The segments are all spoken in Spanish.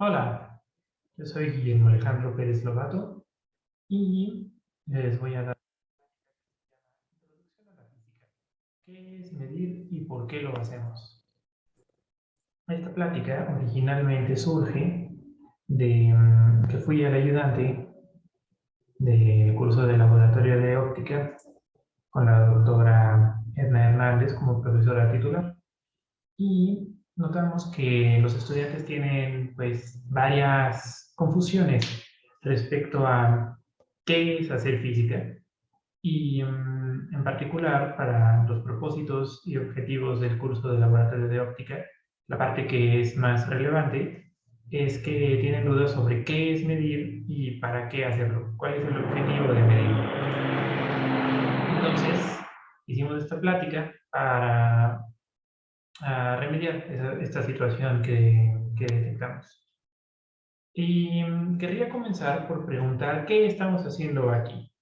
Hola, yo soy Guillermo Alejandro Pérez Lobato y les voy a dar una introducción a la física. ¿Qué es medir y por qué lo hacemos? Esta plática originalmente surge de que fui el ayudante del curso de laboratorio de óptica con la doctora Edna Hernández como profesora titular. Y notamos que los estudiantes tienen pues varias confusiones respecto a qué es hacer física y en particular para los propósitos y objetivos del curso de laboratorio de óptica, la parte que es más relevante es que tienen dudas sobre qué es medir y para qué hacerlo, cuál es el objetivo de medir. Entonces, hicimos esta plática para remediar esta situación que detectamos. Y querría comenzar por preguntar qué estamos haciendo aquí,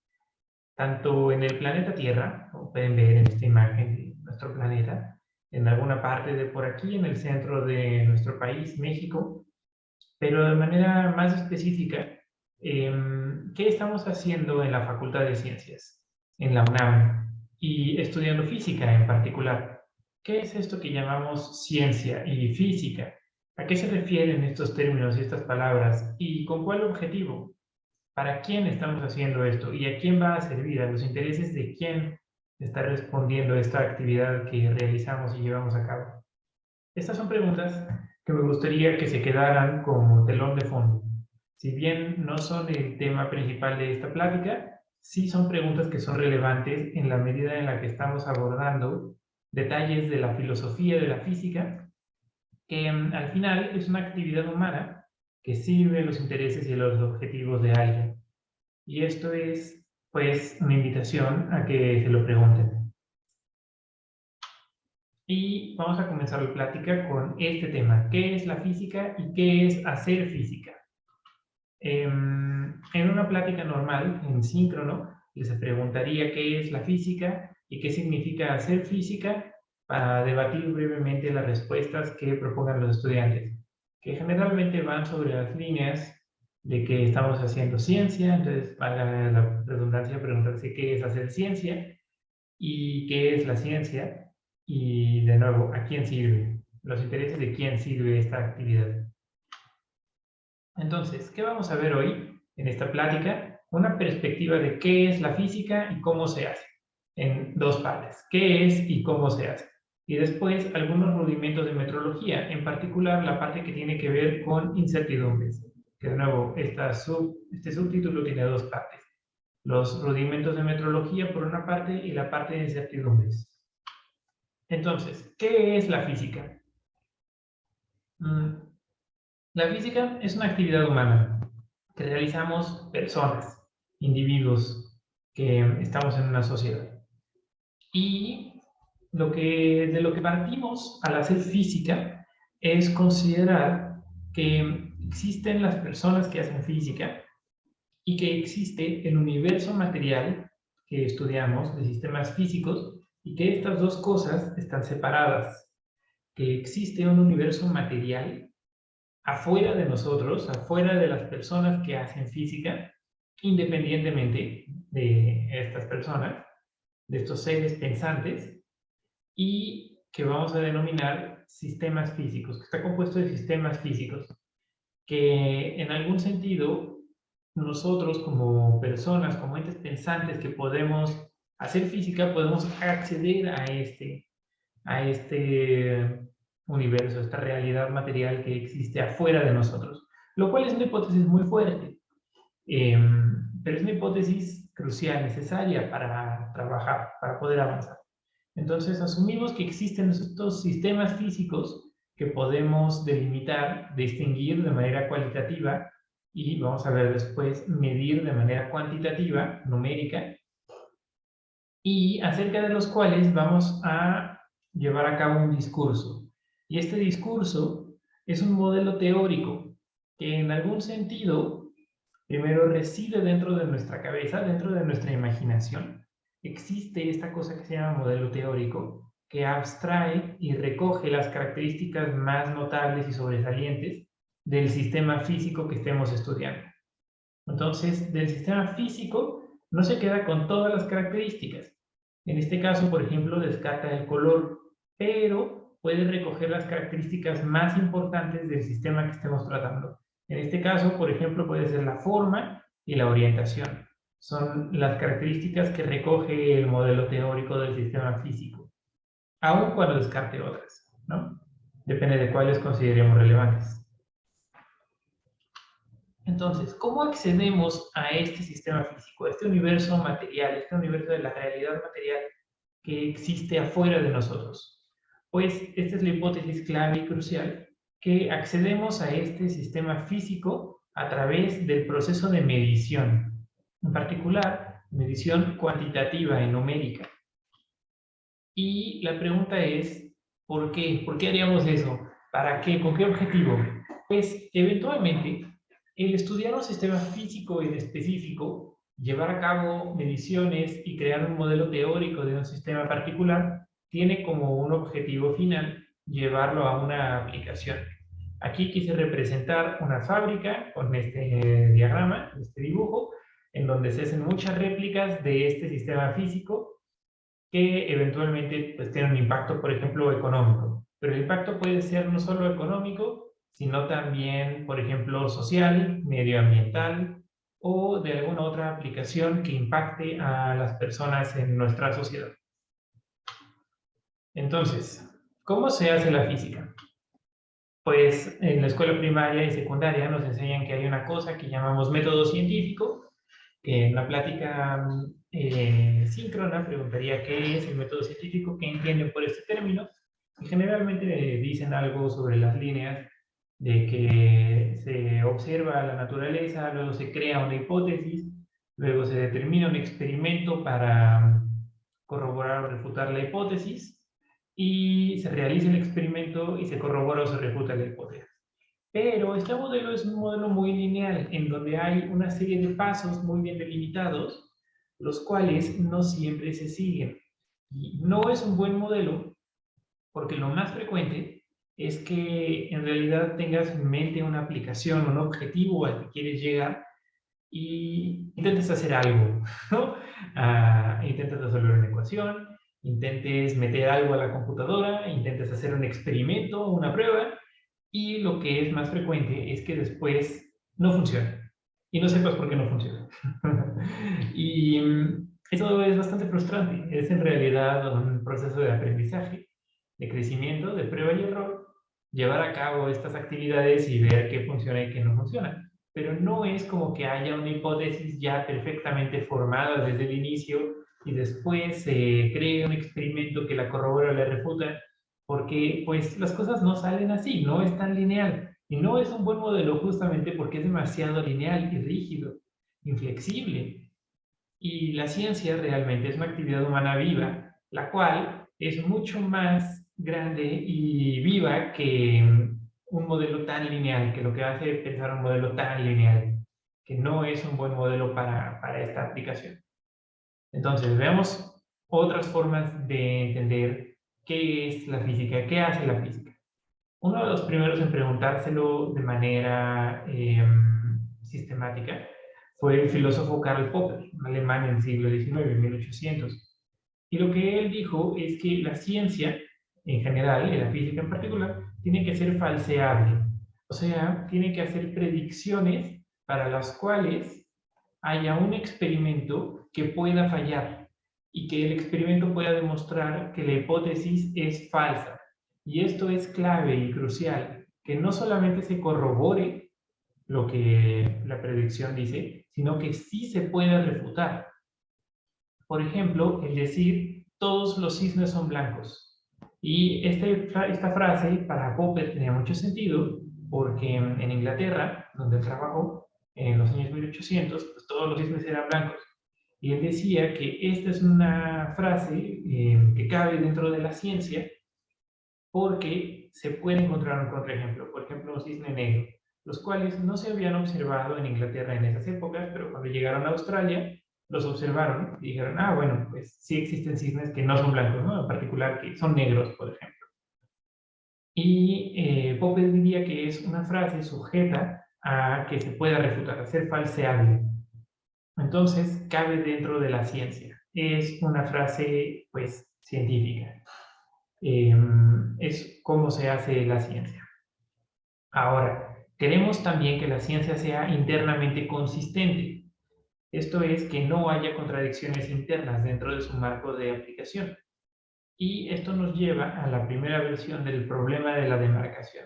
tanto en el planeta Tierra, como pueden ver en esta imagen de nuestro planeta, en alguna parte de por aquí, en el centro de nuestro país, México, pero de manera más específica, ¿qué estamos haciendo en la Facultad de Ciencias, en la UNAM, y estudiando física en particular? ¿Qué es esto que llamamos ciencia y física? ¿A qué se refieren estos términos y estas palabras? ¿Y con cuál objetivo? ¿Para quién estamos haciendo esto? ¿Y a quién va a servir? ¿A los intereses de quién está respondiendo esta actividad que realizamos y llevamos a cabo? Estas son preguntas que me gustaría que se quedaran como telón de fondo. Si bien no son el tema principal de esta plática, sí son preguntas que son relevantes en la medida en la que estamos abordando detalles de la filosofía de la física, que al final es una actividad humana que sirve los intereses y los objetivos de alguien. Y esto es, pues, una invitación a que se lo pregunten. Y vamos a comenzar la plática con este tema. ¿Qué es la física y qué es hacer física? En una plática normal, en síncrono, les preguntaría qué es la física y qué significa hacer física para debatir brevemente las respuestas que propongan los estudiantes, que generalmente van sobre las líneas de que estamos haciendo ciencia, entonces valga la redundancia preguntarse qué es hacer ciencia y qué es la ciencia y de nuevo, ¿a quién sirve? Los intereses de quién sirve esta actividad. Entonces, ¿qué vamos a ver hoy en esta plática? Una perspectiva de qué es la física y cómo se hace, en dos partes. ¿Qué es y cómo se hace? Y después algunos rudimentos de metrología, en particular la parte que tiene que ver con incertidumbres. Que de nuevo, este subtítulo tiene dos partes. Los rudimentos de metrología por una parte y la parte de incertidumbres. Entonces, ¿qué es la física? La física es una actividad humana que realizamos personas, individuos que estamos en una sociedad. Y de lo que partimos al hacer física es considerar que existen las personas que hacen física y que existe el universo material que estudiamos de sistemas físicos y que estas dos cosas están separadas, que existe un universo material afuera de nosotros, afuera de las personas que hacen física, independientemente de estas personas, de estos seres pensantes, y que vamos a denominar sistemas físicos, que está compuesto de sistemas físicos, que en algún sentido nosotros como personas, como entes pensantes que podemos hacer física, podemos acceder a este universo, esta realidad material que existe afuera de nosotros, lo cual es una hipótesis muy fuerte, pero es una hipótesis crucial, necesaria para trabajar, para poder avanzar. Entonces, asumimos que existen estos sistemas físicos que podemos delimitar, distinguir de manera cualitativa y vamos a ver después medir de manera cuantitativa, numérica, y acerca de los cuales vamos a llevar a cabo un discurso. Y este discurso es un modelo teórico que en algún sentido primero reside dentro de nuestra cabeza, dentro de nuestra imaginación. Existe esta cosa que se llama modelo teórico, que abstrae y recoge las características más notables y sobresalientes del sistema físico que estemos estudiando. Entonces, del sistema físico no se queda con todas las características. En este caso, por ejemplo, descarta el color, pero puede recoger las características más importantes del sistema que estemos tratando. En este caso, por ejemplo, puede ser la forma y la orientación. Son las características que recoge el modelo teórico del sistema físico, aun cuando descarte otras, ¿no? Depende de cuáles consideremos relevantes. Entonces, ¿cómo accedemos a este sistema físico, a este universo material, este universo de la realidad material que existe afuera de nosotros? Pues esta es la hipótesis clave y crucial, que accedemos a este sistema físico a través del proceso de medición, en particular, medición cuantitativa y numérica. Y la pregunta es, ¿por qué? ¿Por qué haríamos eso? ¿Para qué? ¿Con qué objetivo? Pues, eventualmente, el estudiar un sistema físico en específico, llevar a cabo mediciones y crear un modelo teórico de un sistema particular, tiene como un objetivo final llevarlo a una aplicación. Aquí quise representar una fábrica con este diagrama, este dibujo, en donde se hacen muchas réplicas de este sistema físico que eventualmente pues, tiene un impacto, por ejemplo, económico. Pero el impacto puede ser no solo económico, sino también, por ejemplo, social, medioambiental o de alguna otra aplicación que impacte a las personas en nuestra sociedad. Entonces, ¿cómo se hace la física? Pues en la escuela primaria y secundaria nos enseñan que hay una cosa que llamamos método científico, que en la plática síncrona preguntaría qué es el método científico, qué entienden por este término, y generalmente dicen algo sobre las líneas de que se observa la naturaleza, luego se crea una hipótesis, luego se determina un experimento para corroborar o refutar la hipótesis, y se realiza el experimento y se corrobora o se refuta la hipótesis. Pero este modelo es un modelo muy lineal, en donde hay una serie de pasos muy bien delimitados, los cuales no siempre se siguen. Y no es un buen modelo, porque lo más frecuente es que en realidad tengas en mente una aplicación, un objetivo al que quieres llegar y intentes hacer algo, ¿no? Intentes resolver una ecuación, intentes meter algo a la computadora, intentes hacer un experimento, una prueba, y lo que es más frecuente es que después no funciona. Y no sepas por qué no funciona. Y eso es bastante frustrante. Es en realidad un proceso de aprendizaje, de crecimiento, de prueba y error, llevar a cabo estas actividades y ver qué funciona y qué no funciona. Pero no es como que haya una hipótesis ya perfectamente formada desde el inicio y después se cree un experimento que la corrobora o la refuta, porque pues las cosas no salen así, no es tan lineal. Y no es un buen modelo justamente porque es demasiado lineal y rígido, inflexible. Y la ciencia realmente es una actividad humana viva, la cual es mucho más grande y viva que un modelo tan lineal, que lo que hace pensar un modelo tan lineal, que no es un buen modelo para esta aplicación. Entonces, veamos otras formas de entender qué es la física, qué hace la física. Uno de los primeros en preguntárselo de manera sistemática fue el filósofo Karl Popper, un alemán en el siglo XIX, 1800. Y lo que él dijo es que la ciencia en general, y la física en particular, tiene que ser falseable. O sea, tiene que hacer predicciones para las cuales haya un experimento que pueda fallar y que el experimento pueda demostrar que la hipótesis es falsa. Y esto es clave y crucial, que no solamente se corrobore lo que la predicción dice, sino que sí se pueda refutar. Por ejemplo, el decir, todos los cisnes son blancos. Y esta frase para Popper tenía mucho sentido, porque en Inglaterra, donde él trabajó, en los años 1800, pues todos los cisnes eran blancos. Y él decía que esta es una frase que cabe dentro de la ciencia porque se puede encontrar un contraejemplo, por ejemplo, un cisne negro, los cuales no se habían observado en Inglaterra en esas épocas, pero cuando llegaron a Australia, los observaron y dijeron, ah, bueno, pues sí existen cisnes que no son blancos, ¿no? En particular que son negros, por ejemplo. Y Popper diría que es una frase sujeta a que se pueda refutar, a ser falseable. Entonces, cabe dentro de la ciencia. Es una frase, pues, científica. Es cómo se hace la ciencia. Ahora, queremos también que la ciencia sea internamente consistente. Esto es, que no haya contradicciones internas dentro de su marco de aplicación. Y esto nos lleva a la primera versión del problema de la demarcación.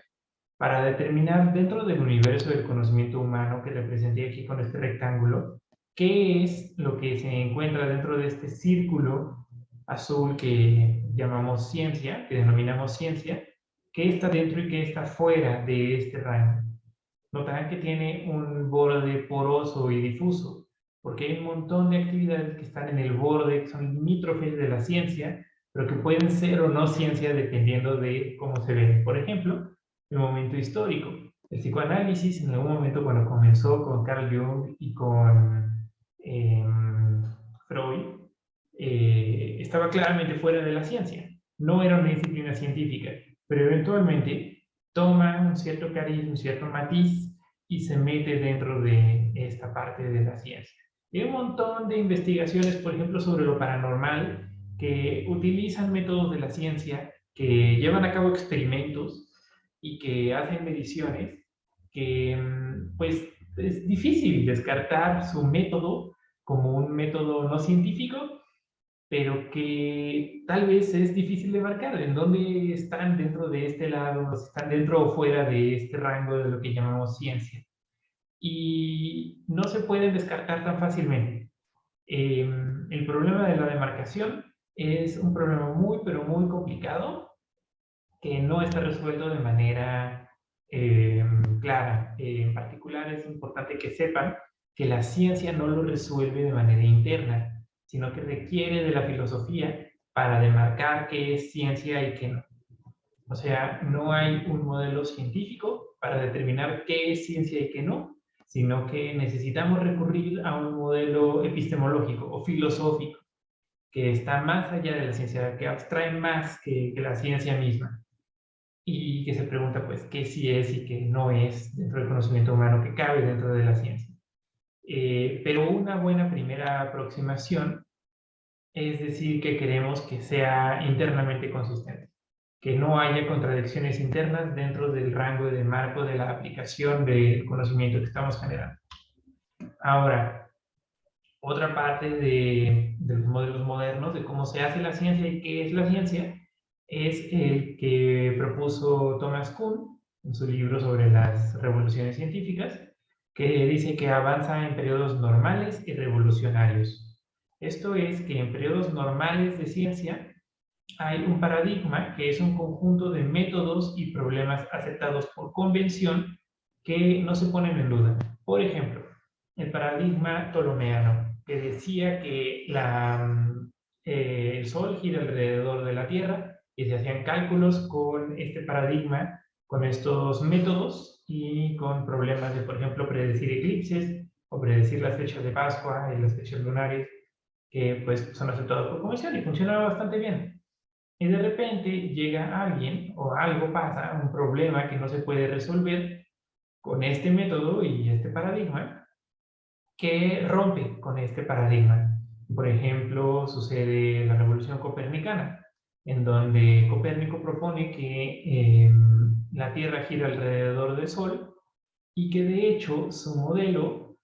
Para determinar dentro del universo del conocimiento humano que representé aquí con este rectángulo, qué es lo que se encuentra dentro de este círculo azul que llamamos ciencia, que denominamos ciencia, qué está dentro y qué está fuera de este rango. Notarán que tiene un borde poroso y difuso, porque hay un montón de actividades que están en el borde, que son limítrofes de la ciencia, pero que pueden ser o no ciencia dependiendo de cómo se ven. Por ejemplo, el momento histórico. El psicoanálisis, en algún momento, cuando comenzó con Carl Jung y con Freud, estaba claramente fuera de la ciencia. No era una disciplina científica, pero eventualmente toma un cierto cariz, un cierto matiz y se mete dentro de esta parte de la ciencia. Hay un montón de investigaciones, por ejemplo, sobre lo paranormal, que utilizan métodos de la ciencia, que llevan a cabo experimentos y que hacen mediciones, que pues es difícil descartar su método como un método no científico, pero que tal vez es difícil de marcar en dónde están dentro de este lado, si están dentro o fuera de este rango de lo que llamamos ciencia. Y no se pueden descartar tan fácilmente. El problema de la demarcación es un problema muy, pero muy complicado, que no está resuelto de manera clara. En particular, es importante que sepan que la ciencia no lo resuelve de manera interna, sino que requiere de la filosofía para demarcar qué es ciencia y qué no. O sea, no hay un modelo científico para determinar qué es ciencia y qué no, sino que necesitamos recurrir a un modelo epistemológico o filosófico que está más allá de la ciencia, que abstrae más que la ciencia misma, y que se pregunta, pues, qué sí es y qué no es dentro del conocimiento humano que cabe dentro de la ciencia. Pero una buena primera aproximación es decir que queremos que sea internamente consistente, que no haya contradicciones internas dentro del rango de marco de la aplicación del conocimiento que estamos generando. Ahora, otra parte de los modelos modernos, de cómo se hace la ciencia y qué es la ciencia, es el que propuso Thomas Kuhn en su libro sobre las revoluciones científicas, que dice que avanza en periodos normales y revolucionarios. Esto es que en periodos normales de ciencia hay un paradigma que es un conjunto de métodos y problemas aceptados por convención que no se ponen en duda. Por ejemplo, el paradigma ptolomeano, que decía que el Sol gira alrededor de la Tierra y se hacían cálculos con este paradigma, con estos métodos y con problemas de, por ejemplo, predecir eclipses o predecir las fechas de Pascua y las fechas lunares, que pues son aceptados por convención y funcionaba bastante bien. Y de repente llega alguien o algo pasa, un problema que no se puede resolver con este método y este paradigma, que rompe con este paradigma. Por ejemplo, sucede la revolución copernicana, en donde Copérnico propone que la Tierra gira alrededor del Sol y que de hecho su modelo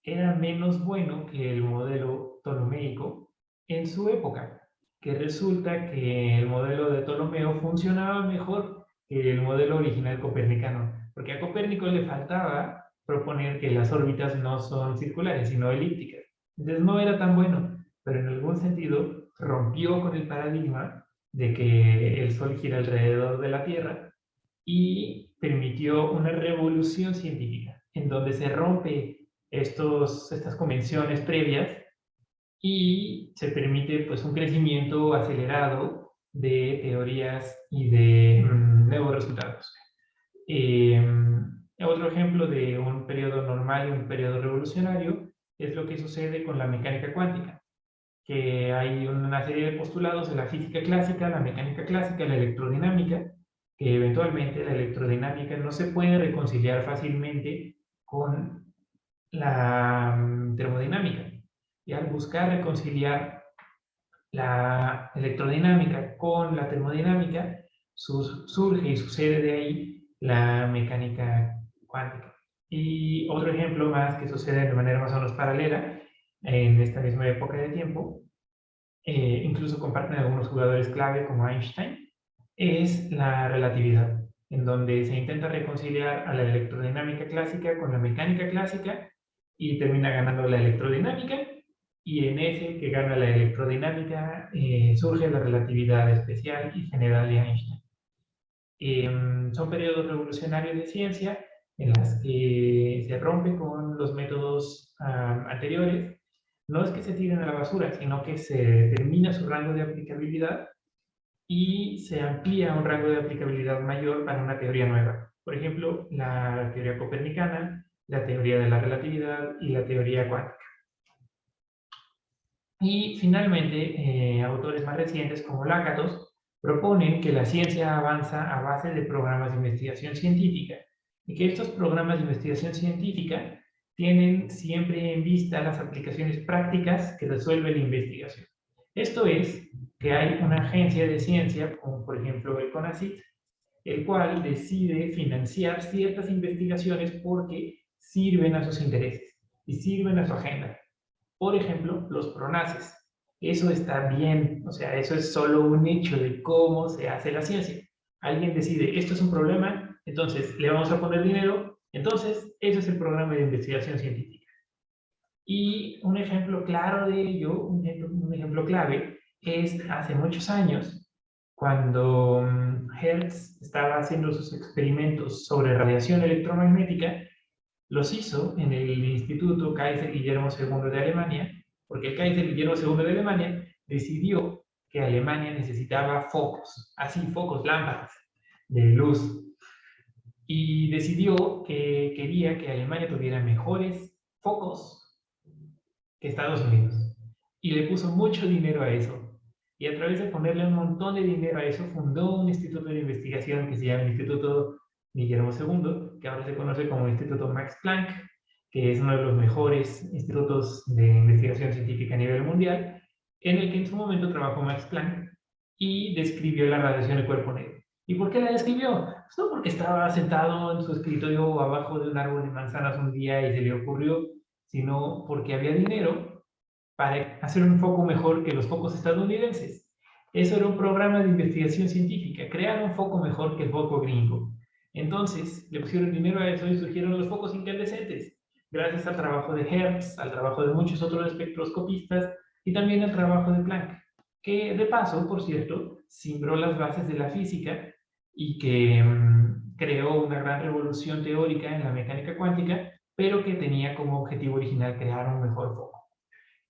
era menos bueno que el modelo ptolomeico en su época, que resulta que el modelo de Ptolomeo funcionaba mejor que el modelo original copernicano, porque a Copérnico le faltaba proponer que las órbitas no son circulares, sino elípticas. Entonces no era tan bueno, pero en algún sentido rompió con el paradigma de que el Sol gira alrededor de la Tierra y permitió una revolución científica, en donde se rompe estas convenciones previas y se permite pues, un crecimiento acelerado de teorías y de nuevos resultados. Otro ejemplo de un periodo normal y un periodo revolucionario es lo que sucede con la mecánica cuántica, que hay una serie de postulados de la física clásica, la mecánica clásica, la electrodinámica, que eventualmente la electrodinámica no se puede reconciliar fácilmente con la termodinámica. Y al buscar reconciliar la electrodinámica con la termodinámica, surge y sucede de ahí la mecánica cuántica. Y otro ejemplo más que sucede de manera más o menos paralela en esta misma época de tiempo, incluso comparten algunos jugadores clave como Einstein, es la relatividad, en donde se intenta reconciliar a la electrodinámica clásica con la mecánica clásica y termina ganando la electrodinámica, y en ese que gana la electrodinámica surge la relatividad especial y general de Einstein. Son periodos revolucionarios de ciencia en las que se rompe con los métodos anteriores. No es que se tiren a la basura, sino que se termina su rango de aplicabilidad y se amplía un rango de aplicabilidad mayor para una teoría nueva. Por ejemplo, la teoría copernicana, la teoría de la relatividad y la teoría cuántica. Y finalmente, autores más recientes como Lakatos proponen que la ciencia avanza a base de programas de investigación científica y que estos programas de investigación científica tienen siempre en vista las aplicaciones prácticas que resuelve la investigación. Esto es, que hay una agencia de ciencia, como por ejemplo el CONACYT, el cual decide financiar ciertas investigaciones porque sirven a sus intereses y sirven a su agenda. Por ejemplo, los PRONACES. Eso está bien, o sea, eso es solo un hecho de cómo se hace la ciencia. Alguien decide, esto es un problema, entonces le vamos a poner dinero, entonces ese es el programa de investigación científica. Y un ejemplo claro de ello, un ejemplo clave, es hace muchos años, cuando Hertz estaba haciendo sus experimentos sobre radiación electromagnética, los hizo en el Instituto Kaiser Guillermo II de Alemania, porque el Kaiser Guillermo II de Alemania decidió que Alemania necesitaba focos, así focos, lámparas de luz, y decidió que quería que Alemania tuviera mejores focos que Estados Unidos. Y le puso mucho dinero a eso. Y a través de ponerle un montón de dinero a eso, fundó un instituto de investigación que se llama el Instituto Guillermo II, que ahora se conoce como Instituto Max Planck, que es uno de los mejores institutos de investigación científica a nivel mundial, en el que en su momento trabajó Max Planck y describió la radiación del cuerpo negro. ¿Y por qué la describió? Pues no porque estaba sentado en su escritorio abajo de un árbol de manzanas un día y se le ocurrió, sino porque había dinero para hacer un foco mejor que los focos estadounidenses. Eso era un programa de investigación científica, crear un foco mejor que el foco gringo. Entonces, le pusieron dinero a eso y surgieron los focos incandescentes, gracias al trabajo de Hertz, al trabajo de muchos otros espectroscopistas y también al trabajo de Planck, que de paso, por cierto, simbró las bases de la física y que creó una gran revolución teórica en la mecánica cuántica, pero que tenía como objetivo original crear un mejor foco.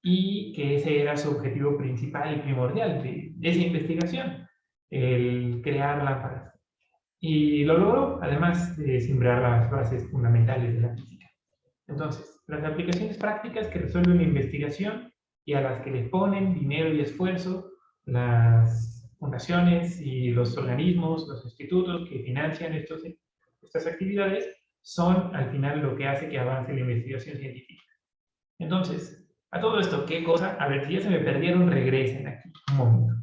Y que ese era su objetivo principal y primordial de esa investigación, el crear lámparas. Y lo logró, además de simbrar las bases fundamentales de la física. Entonces, las aplicaciones prácticas que resuelven la investigación y a las que le ponen dinero y esfuerzo las fundaciones y los organismos, los institutos que financian estas actividades, son al final lo que hace que avance la investigación científica. Entonces, a todo esto, ¿qué cosa? A ver, si ya se me perdieron, regresen aquí un momento.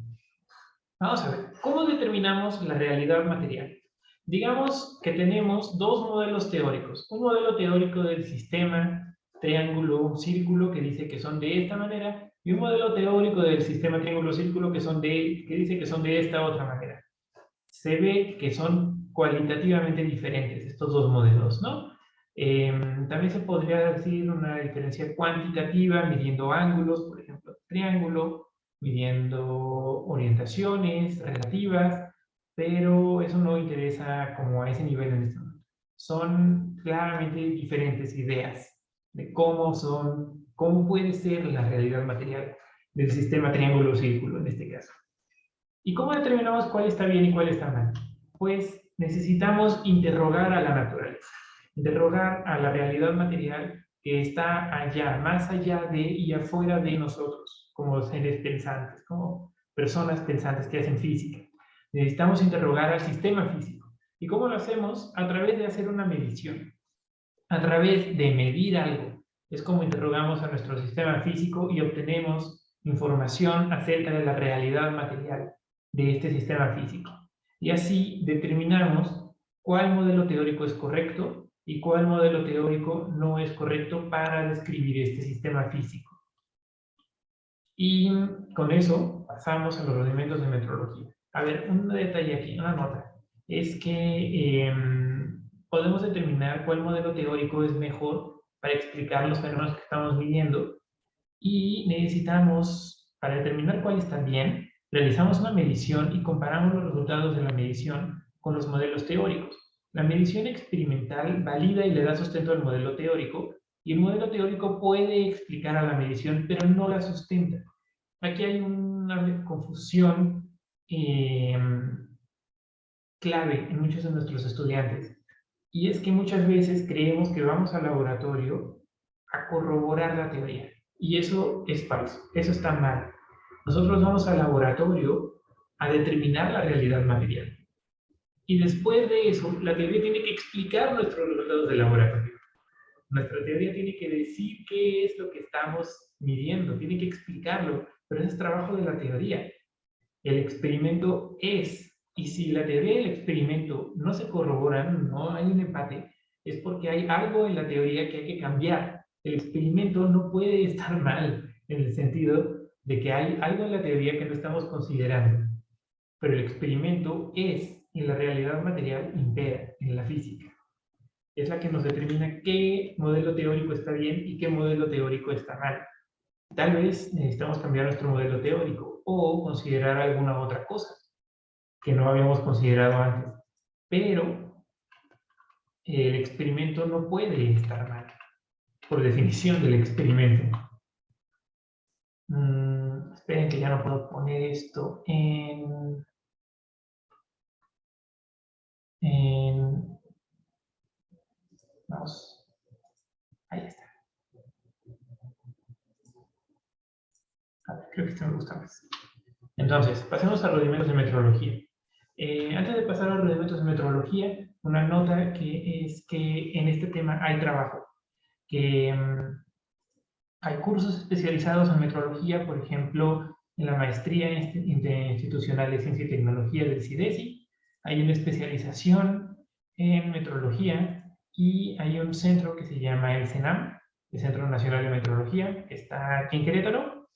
Vamos a ver, ¿cómo determinamos la realidad material? Digamos que tenemos dos modelos teóricos. Un modelo teórico del sistema triángulo-círculo que dice que son de esta manera, y un modelo teórico del sistema triángulo-círculo que dice que son de esta otra manera. Se ve que son cualitativamente diferentes estos dos modelos, ¿no? También se podría decir una diferencia cuantitativa midiendo ángulos, por ejemplo, triángulo, midiendo orientaciones relativas, pero eso no interesa como a ese nivel en este momento. Son claramente diferentes ideas de cómo puede ser la realidad material del sistema triángulo-círculo en este caso. ¿Y cómo determinamos cuál está bien y cuál está mal? Pues necesitamos interrogar a la naturaleza, interrogar a la realidad material que está allá, más allá de y afuera de nosotros, como seres pensantes, como personas pensantes que hacen física. Necesitamos interrogar al sistema físico. ¿Y cómo lo hacemos? A través de hacer una medición, a través de medir algo. Es como interrogamos a nuestro sistema físico y obtenemos información acerca de la realidad material de este sistema físico. Y así determinamos cuál modelo teórico es correcto y cuál modelo teórico no es correcto para describir este sistema físico. Y con eso pasamos a los rudimentos de metrología. A ver, un detalle aquí, una nota, es que podemos determinar cuál modelo teórico es mejor para explicar los fenómenos que estamos viviendo y necesitamos, para determinar cuál está bien, realizamos una medición y comparamos los resultados de la medición con los modelos teóricos. La medición experimental valida y le da sustento al modelo teórico, y el modelo teórico puede explicar a la medición, pero no la sustenta. Aquí hay una confusión clave en muchos de nuestros estudiantes, y es que muchas veces creemos que vamos al laboratorio a corroborar la teoría, y eso es falso, eso está mal. Nosotros vamos al laboratorio a determinar la realidad material, y después de eso, la teoría tiene que explicar nuestros resultados del laboratorio. Nuestra teoría tiene que decir qué es lo que estamos midiendo, tiene que explicarlo, pero ese es trabajo de la teoría. El experimento es, y si la teoría y el experimento no se corroboran, no hay un empate, es porque hay algo en la teoría que hay que cambiar. El experimento no puede estar mal, en el sentido de que hay algo en la teoría que no estamos considerando, pero el experimento es, en la realidad material, impera, en la física. Es la que nos determina qué modelo teórico está bien y qué modelo teórico está mal. Tal vez necesitamos cambiar nuestro modelo teórico o considerar alguna otra cosa que no habíamos considerado antes. Pero el experimento no puede estar mal, por definición del experimento. Esperen que ya no puedo poner esto vamos, ahí está. A ver, creo que esto me gusta más. Entonces, pasemos a rudimentos de metrología. Antes de pasar a los rudimentos de metrología, una nota que es que en este tema hay trabajo, que hay cursos especializados en metrología, por ejemplo, en la maestría interinstitucional de Ciencia y Tecnología del CIDESI, hay una especialización en metrología y hay un centro que se llama el CENAM, el Centro Nacional de Metrología, que está aquí en Querétaro,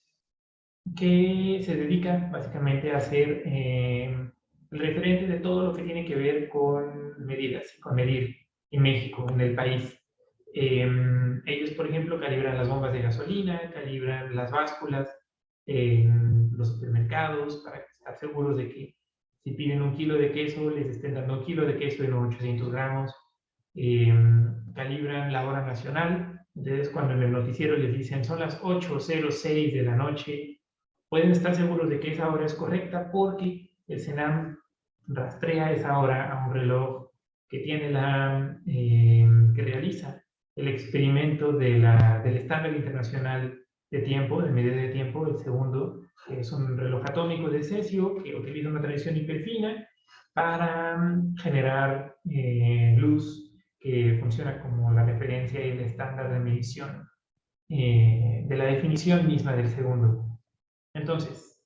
que se dedica básicamente a ser el referente de todo lo que tiene que ver con medidas, con medir en México, en el país. Ellos, por ejemplo, calibran las bombas de gasolina, calibran las básculas en los supermercados para estar seguros de que si piden 1 kilo de queso, les estén dando 1 kilo de queso y no 800 gramos. Calibran la hora nacional. Entonces, cuando en el noticiero les dicen son las 8:06 de la noche, pueden estar seguros de que esa hora es correcta porque el CENAM rastrea esa hora a un reloj que tiene que realiza el experimento del estándar internacional de tiempo, de medida de tiempo, el segundo, que es un reloj atómico de cesio que utiliza una transición hiperfina para generar luz que funciona como la referencia y el estándar de medición de la definición misma del segundo. Entonces,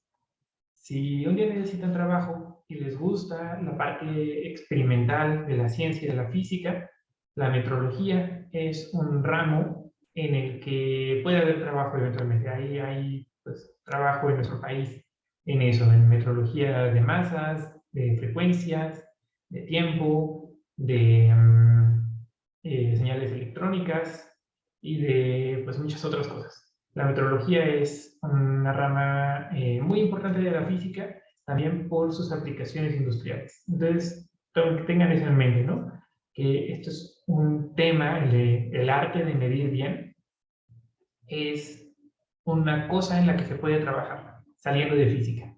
si un día necesitan trabajo y les gusta la parte experimental de la ciencia y de la física, la metrología es un ramo en el que puede haber trabajo eventualmente. Ahí hay pues, trabajo en nuestro país en eso, en metrología de masas, de frecuencias, de tiempo, de señales electrónicas y de pues, muchas otras cosas. La metrología es una rama muy importante de la física, también por sus aplicaciones industriales. Entonces, tengan eso en mente, ¿no? Que esto es un tema, el arte de medir bien, es una cosa en la que se puede trabajar, saliendo de física.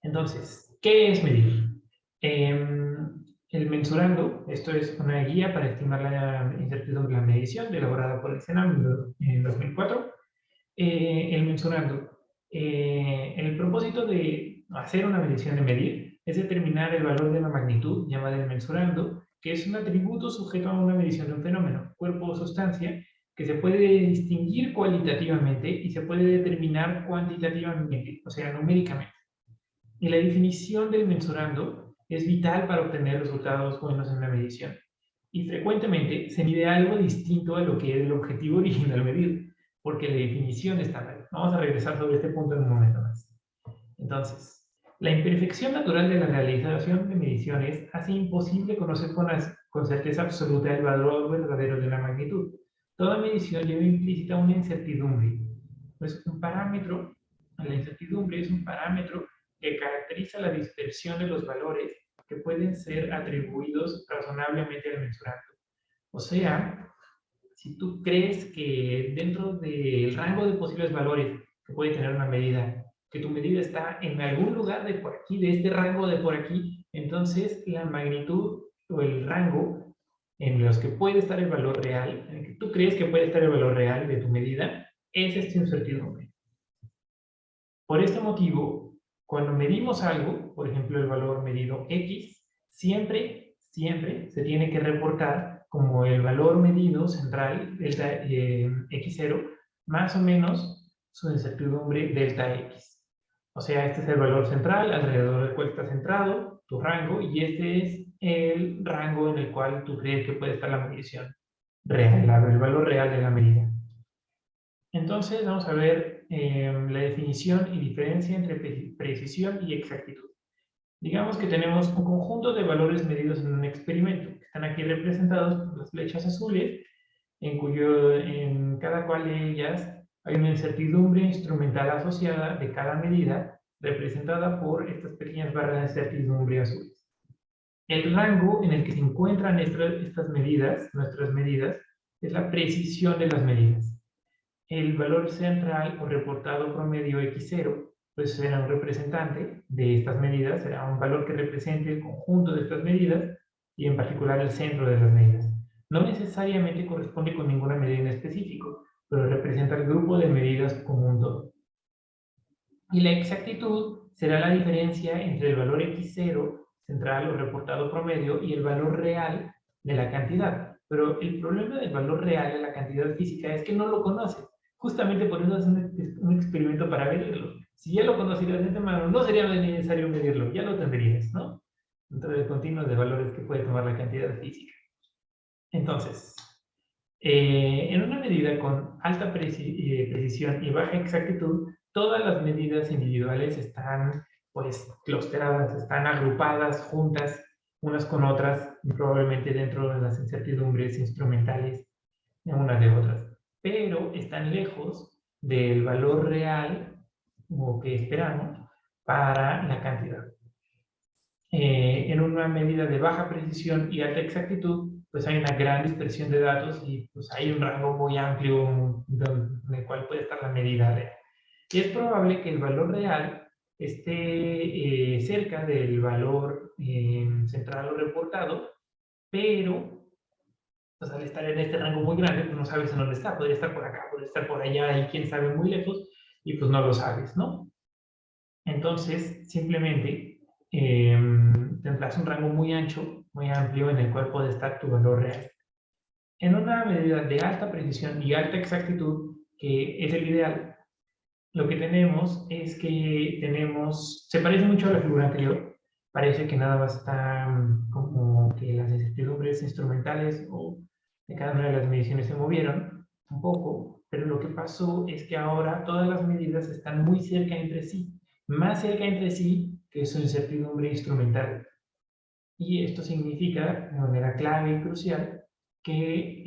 Entonces, ¿qué es medir? El mensurando, esto es una guía para estimar la incertidumbre de la medición, elaborada por el CENAM en 2004. El mensurando, el propósito de hacer una medición de medir es determinar el valor de la magnitud, llamada el mensurando, que es un atributo sujeto a una medición de un fenómeno, cuerpo o sustancia, que se puede distinguir cualitativamente y se puede determinar cuantitativamente, o sea, numéricamente. Y la definición del mensurando es vital para obtener resultados buenos en la medición. Y frecuentemente se mide algo distinto a lo que es el objetivo original medir, porque la definición está mal. Vamos a regresar sobre este punto en un momento más. Entonces, la imperfección natural de la realización de mediciones hace imposible conocer con certeza absoluta el valor verdadero de la magnitud. Toda medición lleva implícita una incertidumbre. Pues un parámetro, la incertidumbre es un parámetro que caracteriza la dispersión de los valores que pueden ser atribuidos razonablemente al mensurando. O sea, si tú crees que dentro del rango de posibles valores que puede tener una medida, que tu medida está en algún lugar de por aquí, de este rango de por aquí, entonces la magnitud o el rango en los que puede estar el valor real, en el que tú crees que puede estar el valor real de tu medida, es esta incertidumbre. Por este motivo, cuando medimos algo, por ejemplo el valor medido X, siempre se tiene que reportar como el valor medido central, delta X0, más o menos su incertidumbre delta X. O sea, este es el valor central alrededor del cual está centrado tu rango, y este es el rango en el cual tú crees que puede estar la medición real, el valor real de la medida. Entonces vamos a ver la definición y diferencia entre precisión y exactitud. Digamos que tenemos un conjunto de valores medidos en un experimento, que están aquí representados por las flechas azules, en cada cual de ellas hay una incertidumbre instrumental asociada de cada medida, representada por estas pequeñas barras de incertidumbre azules. El rango en el que se encuentran nuestras medidas, es la precisión de las medidas. El valor central o reportado promedio X0 pues será un representante de estas medidas, será un valor que represente el conjunto de estas medidas y en particular el centro de las medidas. No necesariamente corresponde con ninguna medida en específico, pero representa el grupo de medidas como un todo. Y la exactitud será la diferencia entre el valor X0 central o reportado promedio y el valor real de la cantidad. Pero el problema del valor real de la cantidad física es que no lo conoces. Justamente por eso es un experimento para medirlo. Si ya lo conocieras de antemano, no sería necesario medirlo, ya lo tendrías, ¿no? Dentro del continuo de valores que puede tomar la cantidad física. Entonces, en una medida con alta precisión y baja exactitud, todas las medidas individuales están pues clusteradas, están agrupadas juntas unas con otras, probablemente dentro de las incertidumbres instrumentales de unas de otras, pero están lejos del valor real o que esperamos para la cantidad. En una medida de baja precisión y alta exactitud, pues hay una gran dispersión de datos y pues hay un rango muy amplio en el cual puede estar la medida real. Y es probable que el valor real esté cerca del valor central o reportado, pero pues, al estar en este rango muy grande, pues no sabes en dónde está. Podría estar por acá, podría estar por allá, y quién sabe muy lejos, y pues no lo sabes, ¿no? Entonces, simplemente tendrás un rango muy ancho, muy amplio, en el cual puede estar tu valor real. En una medida de alta precisión y alta exactitud, que es el ideal, lo que tenemos es que se parece mucho a la figura anterior, parece que nada más está como que las incertidumbres instrumentales o de cada una de las mediciones se movieron un poco, pero lo que pasó es que ahora todas las medidas están muy cerca entre sí, más cerca entre sí que su incertidumbre instrumental. Y esto significa, de manera clave y crucial, que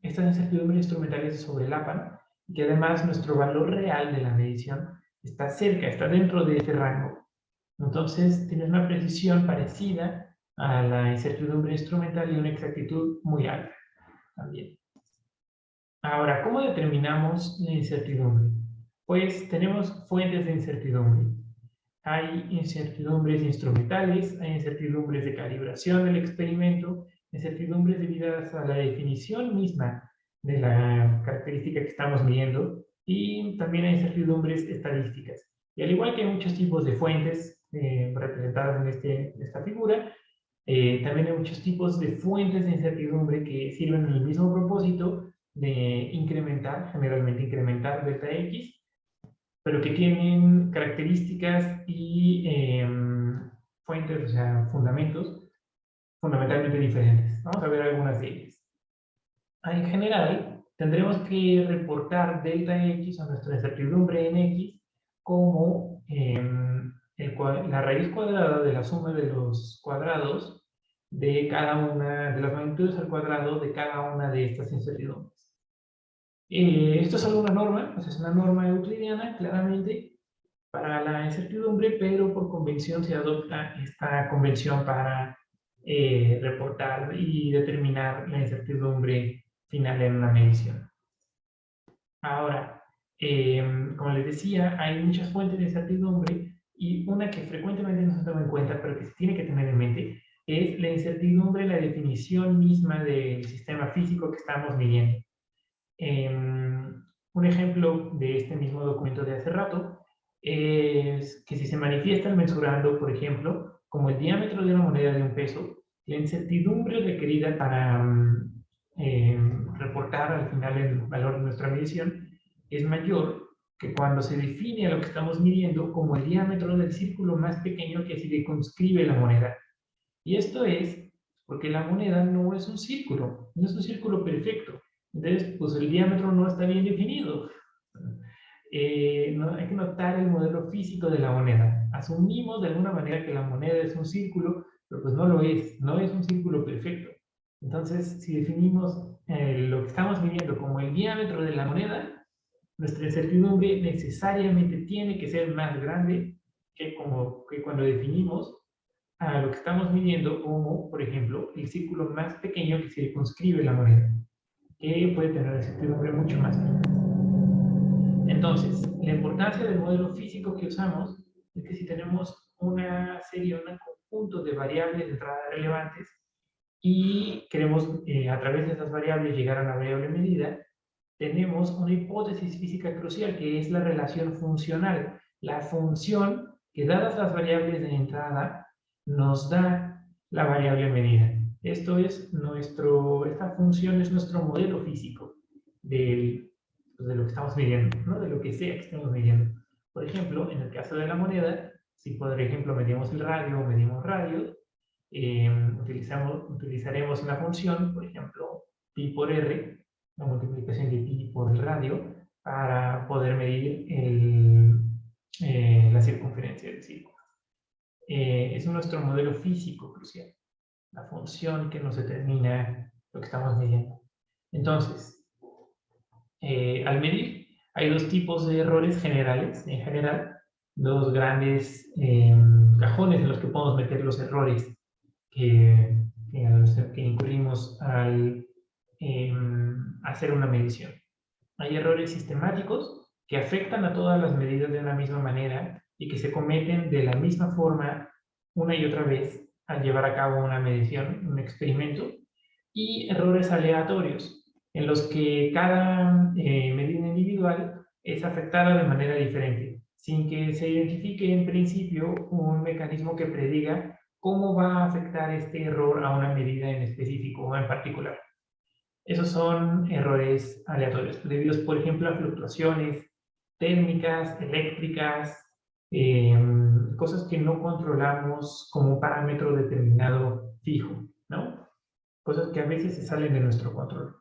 estas incertidumbres instrumentales se sobrelapan y que además nuestro valor real de la medición está cerca, está dentro de ese rango. Entonces, tienes una precisión parecida a la incertidumbre instrumental y una exactitud muy alta también. Ahora, ¿cómo determinamos la incertidumbre? Pues tenemos fuentes de incertidumbre. Hay incertidumbres instrumentales, hay incertidumbres de calibración del experimento, incertidumbres debidas a la definición misma de la característica que estamos midiendo, y también hay incertidumbres estadísticas. Y al igual que hay muchos tipos de fuentes representadas en esta figura. También hay muchos tipos de fuentes de incertidumbre que sirven en el mismo propósito de incrementar, generalmente incrementar delta X, pero que tienen características y fuentes, o sea, fundamentos fundamentalmente diferentes. Vamos a ver algunas de ellas. En general, tendremos que reportar delta X o nuestra incertidumbre en X como la raíz cuadrada de la suma de los cuadrados de cada una de las magnitudes al cuadrado de cada una de estas incertidumbres. Esto es alguna norma, pues es una norma euclidiana, claramente, para la incertidumbre, pero por convención se adopta esta convención para reportar y determinar la incertidumbre final en una medición. Ahora, como les decía, hay muchas fuentes de incertidumbre y una que frecuentemente no se toma en cuenta, pero que se tiene que tener en mente, es la incertidumbre, la definición misma del sistema físico que estamos midiendo. Un ejemplo de este mismo documento de hace rato es que si se manifiestan mensurando, por ejemplo, como el diámetro de una moneda de un peso, la incertidumbre requerida para reportar al final el valor de nuestra medición es mayor que cuando se define a lo que estamos midiendo como el diámetro del círculo más pequeño que circunscribe la moneda. Y esto es porque la moneda no es un círculo, no es un círculo perfecto. Entonces, pues el diámetro no está bien definido. No, hay que notar el modelo físico de la moneda. Asumimos de alguna manera que la moneda es un círculo, pero pues no lo es, no es un círculo perfecto. Entonces, si definimos lo que estamos midiendo como el diámetro de la moneda, nuestra incertidumbre necesariamente tiene que ser más grande que cuando definimos a lo que estamos midiendo como, por ejemplo, el círculo más pequeño que circunscribe la moneda, que puede tener una incertidumbre mucho más pequeña. Entonces, la importancia del modelo físico que usamos es que si tenemos una serie, un conjunto de variables de entrada relevantes y queremos a través de esas variables llegar a una variable medida, tenemos una hipótesis física crucial que es la relación funcional. La función que dadas las variables de entrada nos da la variable medida. Esta función es nuestro modelo físico de lo que estamos midiendo, ¿no? De lo que sea que estemos midiendo. Por ejemplo, en el caso de la moneda, si por ejemplo medimos el radio o medimos radios, utilizaremos una función, por ejemplo, pi por r, la multiplicación de pi por el radio, para poder medir la circunferencia del círculo. Es nuestro modelo físico crucial, la función que nos determina lo que estamos midiendo. Entonces, al medir, hay dos tipos de errores generales, en general, dos grandes cajones en los que podemos meter los errores que incurrimos al hacer una medición. Hay errores sistemáticos que afectan a todas las medidas de una misma manera y que se cometen de la misma forma una y otra vez al llevar a cabo una medición, un experimento, y errores aleatorios, en los que cada medida individual es afectada de manera diferente, sin que se identifique en principio un mecanismo que prediga cómo va a afectar este error a una medida en específico o en particular. Esos son errores aleatorios, debidos, por ejemplo, a fluctuaciones térmicas, eléctricas, cosas que no controlamos como un parámetro determinado fijo, ¿no? Cosas que a veces se salen de nuestro control.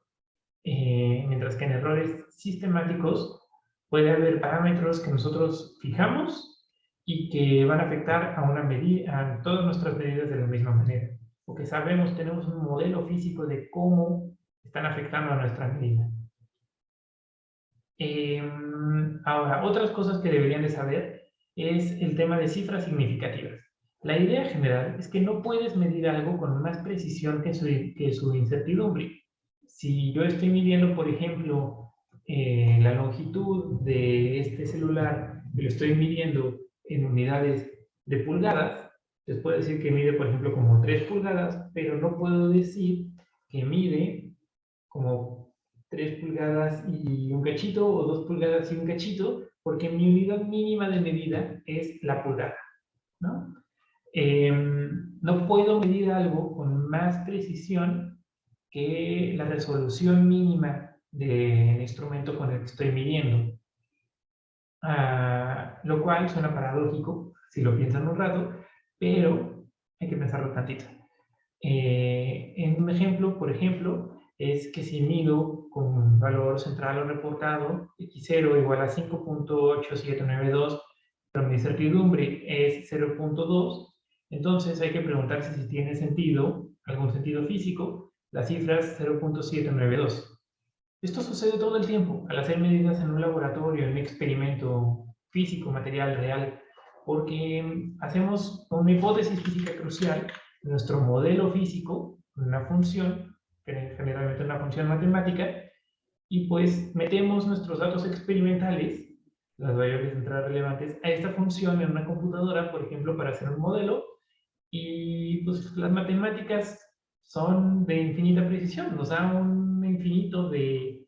Mientras que en errores sistemáticos puede haber parámetros que nosotros fijamos y que van a afectar a una medida, a todas nuestras medidas de la misma manera. Porque sabemos, tenemos un modelo físico de cómo están afectando a nuestra medida. Ahora, otras cosas que deberían de saber es el tema de cifras significativas. La idea general es que no puedes medir algo con más precisión que su incertidumbre. Si yo estoy midiendo, por ejemplo, la longitud de este celular, y lo estoy midiendo en unidades de pulgadas, les puedo decir que mide, por ejemplo, como 3 pulgadas, pero no puedo decir que mide como 3 pulgadas y un cachito o 2 pulgadas y un cachito, porque mi unidad mínima de medida es la pulgada. ¿no? No puedo medir algo con más precisión que la resolución mínima del instrumento con el que estoy midiendo. Lo cual suena paradójico si lo piensan un rato, pero hay que pensarlo tantito. En un ejemplo, por ejemplo, es que si mido con un valor central o reportado x0 igual a 5.8792, pero mi incertidumbre es 0.2, entonces hay que preguntarse si tiene sentido, algún sentido físico, las cifras 0.792. Esto sucede todo el tiempo al hacer medidas en un laboratorio, en un experimento físico, material, real, porque hacemos una hipótesis física crucial, nuestro modelo físico, una función, generalmente una función matemática, y pues metemos nuestros datos experimentales, las variables de entrada relevantes, a esta función en una computadora, por ejemplo, para hacer un modelo, y pues las matemáticas son de infinita precisión, nos da un infinito de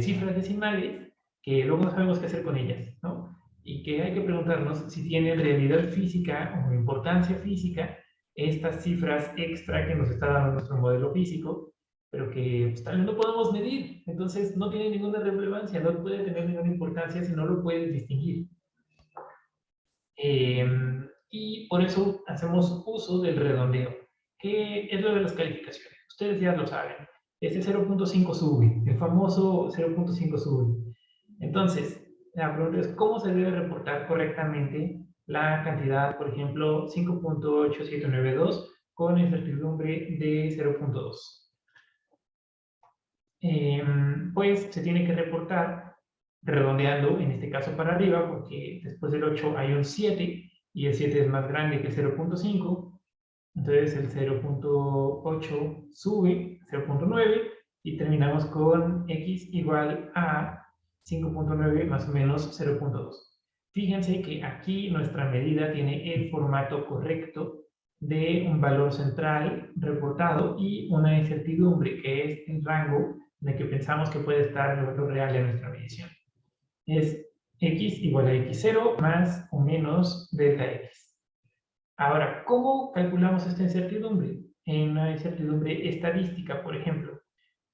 cifras decimales que luego no sabemos qué hacer con ellas, ¿no? Y que hay que preguntarnos si tiene realidad física o importancia física estas cifras extra que nos está dando nuestro modelo físico, pero que pues, tal vez no podemos medir. Entonces no tiene ninguna relevancia, no puede tener ninguna importancia si no lo puedes distinguir. Y por eso hacemos uso del redondeo, que es lo de las calificaciones. Ustedes ya lo saben. Ese 0.5 sube, el famoso 0.5 sube. Entonces, la pregunta es, ¿cómo se debe reportar correctamente la cantidad, por ejemplo, 5.8792 con incertidumbre de 0.2? Pues se tiene que reportar redondeando, en este caso para arriba, porque después del 8 hay un 7, y el 7 es más grande que 0.5, entonces el 0.8 sube 0.9 y terminamos con x igual a 5.9 más o menos 0.2. Fíjense que aquí nuestra medida tiene el formato correcto de un valor central reportado y una incertidumbre, que es el rango de que pensamos que puede estar el valor real de nuestra medición. Es x igual a x0 más o menos delta x. Ahora, ¿cómo calculamos esta incertidumbre? En una incertidumbre estadística, por ejemplo.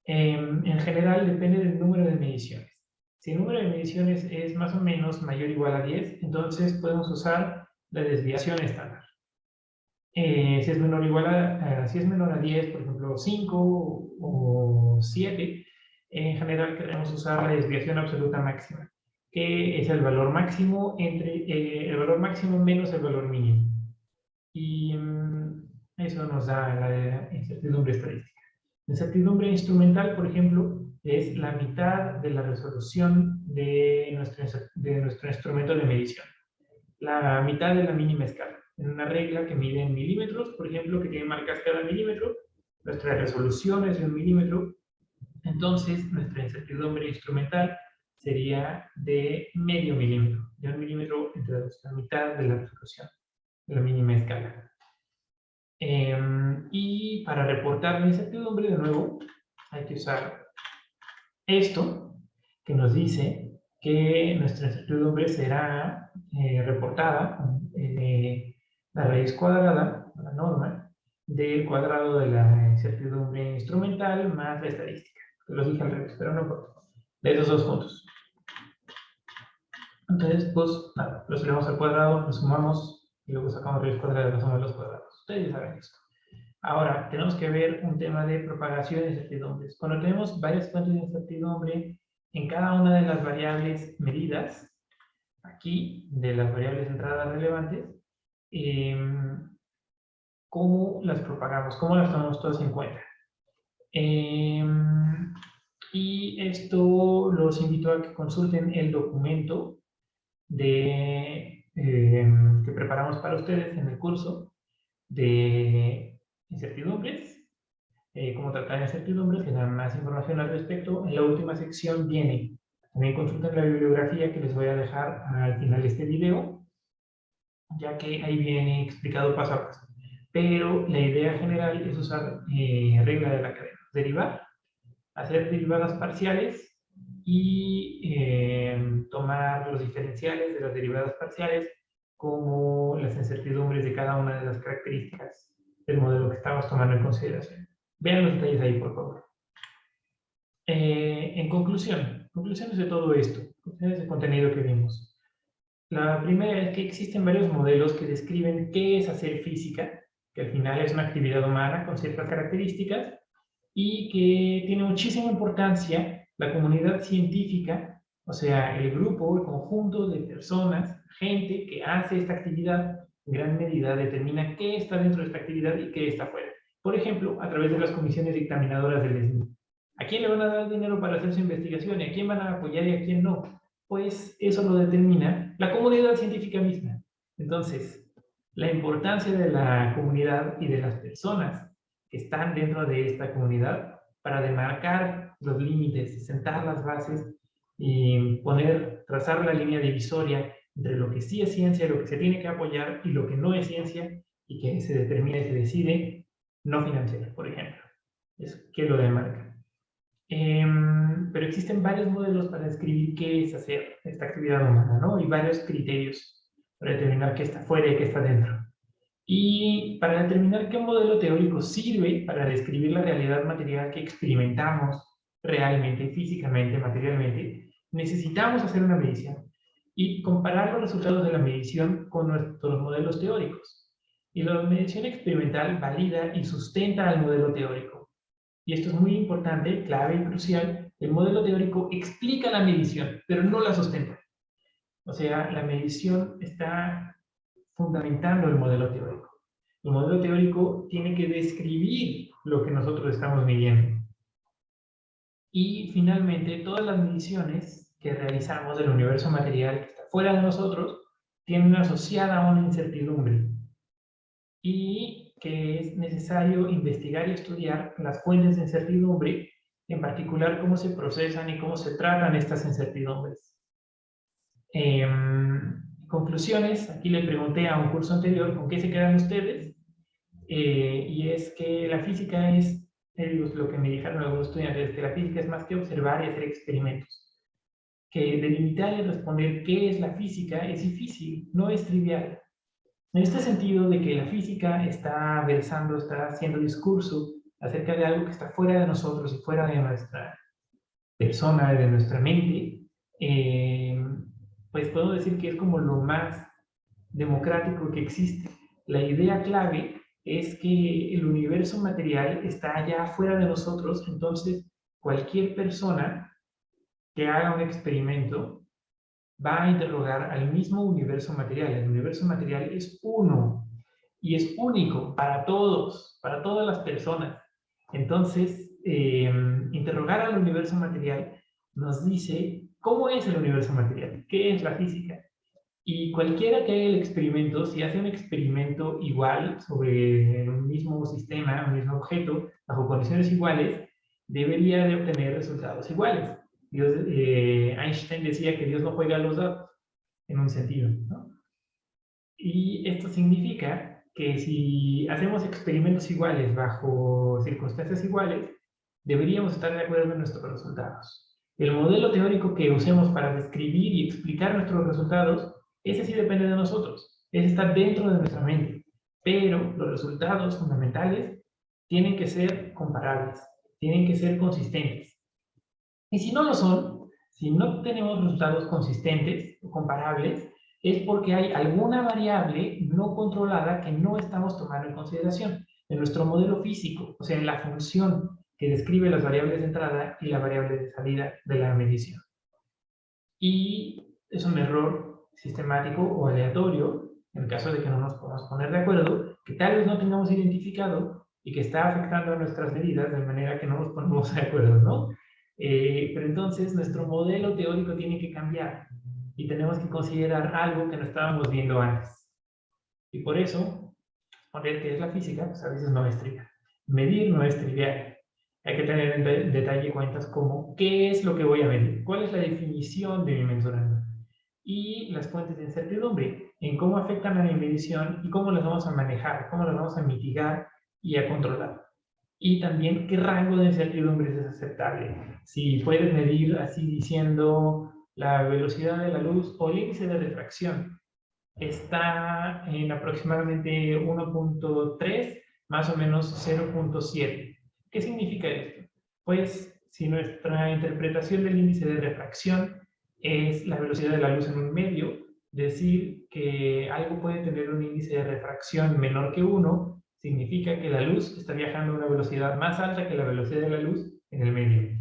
En general depende del número de mediciones. Si el número de mediciones es más o menos mayor o igual a 10, entonces podemos usar la desviación estándar. Si es menor o igual si es menor a 10, por ejemplo 5 o 7, en general queremos usar la desviación absoluta máxima, que es el valor máximo entre el valor máximo menos el valor mínimo. Y eso nos da la incertidumbre estadística. La incertidumbre instrumental, por ejemplo, es la mitad de la resolución de nuestro instrumento de medición. La mitad de la mínima escala. En una regla que mide en milímetros, por ejemplo, que tiene marcas cada milímetro, nuestra resolución es de 1 milímetro, entonces nuestra incertidumbre instrumental sería de medio milímetro, de 1 milímetro entre la mitad de la resolución de la mínima escala. Y para reportar la incertidumbre, de nuevo, hay que usar esto, que nos dice que nuestra incertidumbre será reportada con la raíz cuadrada, la norma, del cuadrado de la incertidumbre instrumental más la estadística. Lo dije al revés, pero no importa. De esos dos juntos. Entonces, pues, nada, lo subimos al cuadrado, lo sumamos y luego sacamos raíz cuadrada de la suma de los cuadrados. Ustedes ya saben esto. Ahora, tenemos que ver un tema de propagación de incertidumbres. Cuando tenemos varias fuentes de incertidumbre en cada una de las variables medidas, aquí, de las variables entradas relevantes, ¿cómo las propagamos? ¿Cómo las tomamos todas en cuenta? Y esto los invito a que consulten el documento que preparamos para ustedes en el curso de incertidumbres, cómo tratar incertidumbres, que dan más información al respecto. En la última sección viene, también consulten la bibliografía que les voy a dejar al final de este video, ya que ahí viene explicado paso a paso. Pero la idea general es usar regla de la cadena, derivar, hacer derivadas parciales y tomar los diferenciales de las derivadas parciales como las incertidumbres de cada una de las características del modelo que estamos tomando en consideración. Vean los detalles ahí, por favor. En conclusiones de todo esto, conclusiones del contenido que vimos. La primera es que existen varios modelos que describen qué es hacer física, que al final es una actividad humana con ciertas características, y que tiene muchísima importancia la comunidad científica, o sea, el grupo, el conjunto de personas, gente que hace esta actividad, en gran medida determina qué está dentro de esta actividad y qué está fuera. Por ejemplo, a través de las comisiones dictaminadoras del SNI. ¿A quién le van a dar dinero para hacer su investigación y a quién van a apoyar y a quién no? Pues eso lo determina la comunidad científica misma. Entonces, la importancia de la comunidad y de las personas que están dentro de esta comunidad para demarcar los límites, sentar las bases y trazar la línea divisoria entre lo que sí es ciencia, lo que se tiene que apoyar y lo que no es ciencia y que se determina y se decide no financiar, por ejemplo. Es que lo demarca. Pero existen varios modelos para describir qué es hacer esta actividad humana, ¿no? Y varios criterios para determinar qué está fuera y qué está dentro. Y para determinar qué modelo teórico sirve para describir la realidad material que experimentamos realmente, físicamente, materialmente, necesitamos hacer una medición y comparar los resultados de la medición con nuestros modelos teóricos. Y la medición experimental valida y sustenta al modelo teórico. Y esto es muy importante, clave y crucial. El modelo teórico explica la medición, pero no la sustenta. O sea, la medición está fundamentando el modelo teórico. El modelo teórico tiene que describir lo que nosotros estamos midiendo. Y finalmente, todas las mediciones que realizamos del universo material que está fuera de nosotros tienen asociada una incertidumbre. Y que es necesario investigar y estudiar las fuentes de incertidumbre, en particular cómo se procesan y cómo se tratan estas incertidumbres. Conclusiones, aquí le pregunté a un curso anterior con qué se quedan ustedes, y es que la física es, lo que me dijeron algunos estudiantes, que la física es más que observar y hacer experimentos, que delimitar y responder qué es la física es difícil, no es trivial. En este sentido de que la física está versando, está haciendo discurso acerca de algo que está fuera de nosotros y fuera de nuestra persona, de nuestra mente, pues puedo decir que es como lo más democrático que existe. La idea clave es que el universo material está allá fuera de nosotros, entonces cualquier persona que haga un experimento va a interrogar al mismo universo material. El universo material es uno y es único para todos, para todas las personas. Entonces, interrogar al universo material nos dice cómo es el universo material, qué es la física. Y cualquiera que haga el experimento, si hace un experimento igual sobre un mismo sistema, un mismo objeto, bajo condiciones iguales, debería de obtener resultados iguales. Einstein decía que Dios no juega a los datos, en un sentido, ¿no? Y esto significa que si hacemos experimentos iguales bajo circunstancias iguales, deberíamos estar de acuerdo en nuestros resultados. El modelo teórico que usemos para describir y explicar nuestros resultados, ese sí depende de nosotros, ese está dentro de nuestra mente, pero los resultados fundamentales tienen que ser comparables, tienen que ser consistentes. Y si no lo son, si no tenemos resultados consistentes o comparables, es porque hay alguna variable no controlada que no estamos tomando en consideración en nuestro modelo físico, o sea, en la función que describe las variables de entrada y la variable de salida de la medición. Y es un error sistemático o aleatorio, en el caso de que no nos podamos poner de acuerdo, que tal vez no tengamos identificado y que está afectando a nuestras medidas de manera que no nos ponemos de acuerdo, ¿no? Pero entonces nuestro modelo teórico tiene que cambiar y tenemos que considerar algo que no estábamos viendo antes. Y por eso, responder qué es la física, pues a veces no es trivial. Medir no es trivial. Hay que tener en detalle cuentas como qué es lo que voy a medir, cuál es la definición de mi mensurando y las fuentes de incertidumbre, en cómo afectan a mi medición y cómo las vamos a manejar, cómo las vamos a mitigar y a controlar. Y también qué rango de incertidumbres es aceptable. Si puedes medir así diciendo la velocidad de la luz o el índice de refracción, está en aproximadamente 1.3, más o menos 0.7. ¿Qué significa esto? Pues si nuestra interpretación del índice de refracción es la velocidad de la luz en un medio, decir que algo puede tener un índice de refracción menor que 1 significa que la luz está viajando a una velocidad más alta que la velocidad de la luz en el medio.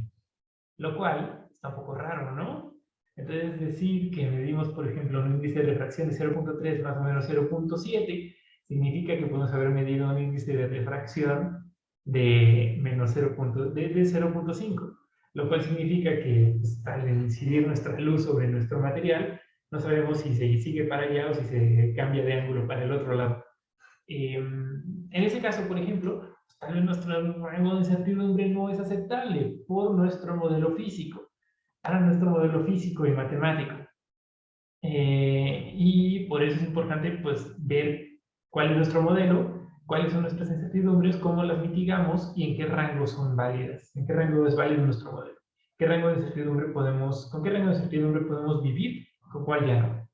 Lo cual está un poco raro, ¿no? Entonces, decir que medimos, por ejemplo, un índice de refracción de 0.3 más o menos 0.7 significa que podemos haber medido un índice de refracción de menos 0.5, lo cual significa que pues, al incidir nuestra luz sobre nuestro material, no sabemos si se sigue para allá o si se cambia de ángulo para el otro lado. En ese caso, por ejemplo, tal vez nuestro rango de incertidumbre no es aceptable por nuestro modelo físico, para nuestro modelo físico y matemático. Y por eso es importante pues, ver cuál es nuestro modelo, cuáles son nuestras incertidumbres, cómo las mitigamos y en qué rango son válidas, en qué rango es válido nuestro modelo. ¿Qué rango de incertidumbre ¿Con qué rango de incertidumbre podemos vivir? ¿Con cuál ya no?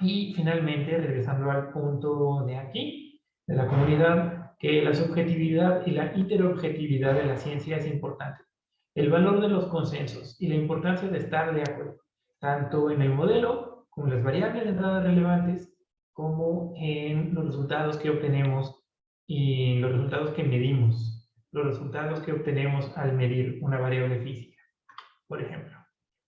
Y finalmente, regresando al punto de aquí, de la comunidad, que la subjetividad y la interobjetividad de la ciencia es importante. El valor de los consensos y la importancia de estar de acuerdo, tanto en el modelo, como en las variables de entrada relevantes, como en los resultados que obtenemos y los resultados que medimos, los resultados que obtenemos al medir una variable física, por ejemplo.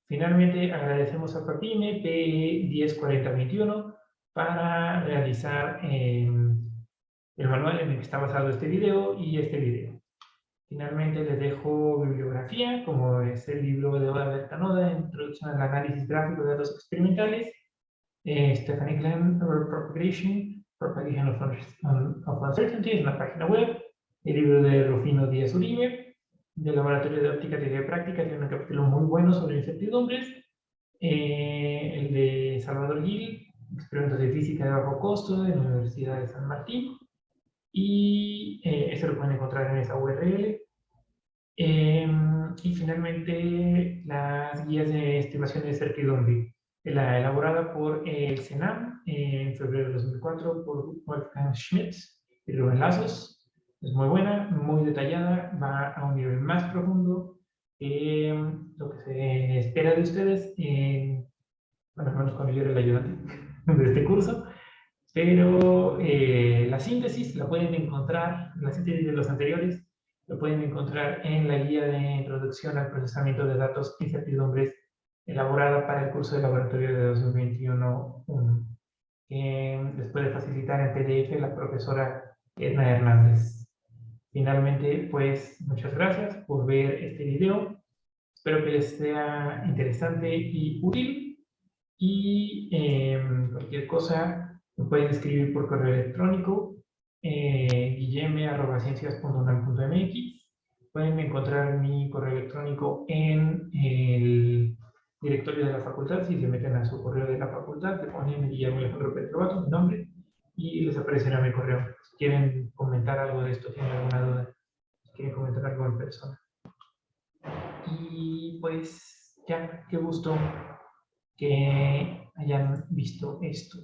Finalmente, agradecemos a Papine PE104021 para realizar el manual en el que está basado este video y este video. Finalmente, les dejo bibliografía, como es el libro de Oda Bertanoda, Introducción al Análisis Gráfico de Datos Experimentales, Stephanie Glenn, Propagation of Uncertainty, es una página web, el libro de Rufino Díaz Uribe, del Laboratorio de Óptica, Teoría y Práctica, tiene un capítulo muy bueno sobre incertidumbres. El de Salvador Gil, Experimentos de Física de Bajo Costo, de la Universidad de San Martín. Y eso lo pueden encontrar en esa URL. Y finalmente, las guías de estimación de incertidumbre, la elaborada por el CENAM en febrero de 2004 por Wolfgang Schmitz y Rubén Lazos. Es muy buena, muy detallada, va a un nivel más profundo. Lo que se espera de ustedes, bueno, al menos cuando yo era el ayudante de este curso, pero la síntesis la pueden encontrar, la síntesis de los anteriores, lo pueden encontrar en la guía de introducción al procesamiento de datos e incertidumbres elaborada para el curso de laboratorio de 2021-1. Les puede facilitar en PDF la profesora Edna Hernández. Finalmente, pues muchas gracias por ver este video. Espero que les sea interesante y útil. Y cualquier cosa me pueden escribir por correo electrónico guilleme@ciencias.unam.mx. Pueden encontrar mi correo electrónico en el directorio de la facultad. Si se meten a su correo de la facultad, le ponen Guillermo Alejandro Pérez Lobato, mi nombre, y les aparecerá mi correo. Si quieren comentar algo de esto, tienen alguna duda, si quieren comentar algo en persona. Y pues ya, qué gusto que hayan visto esto.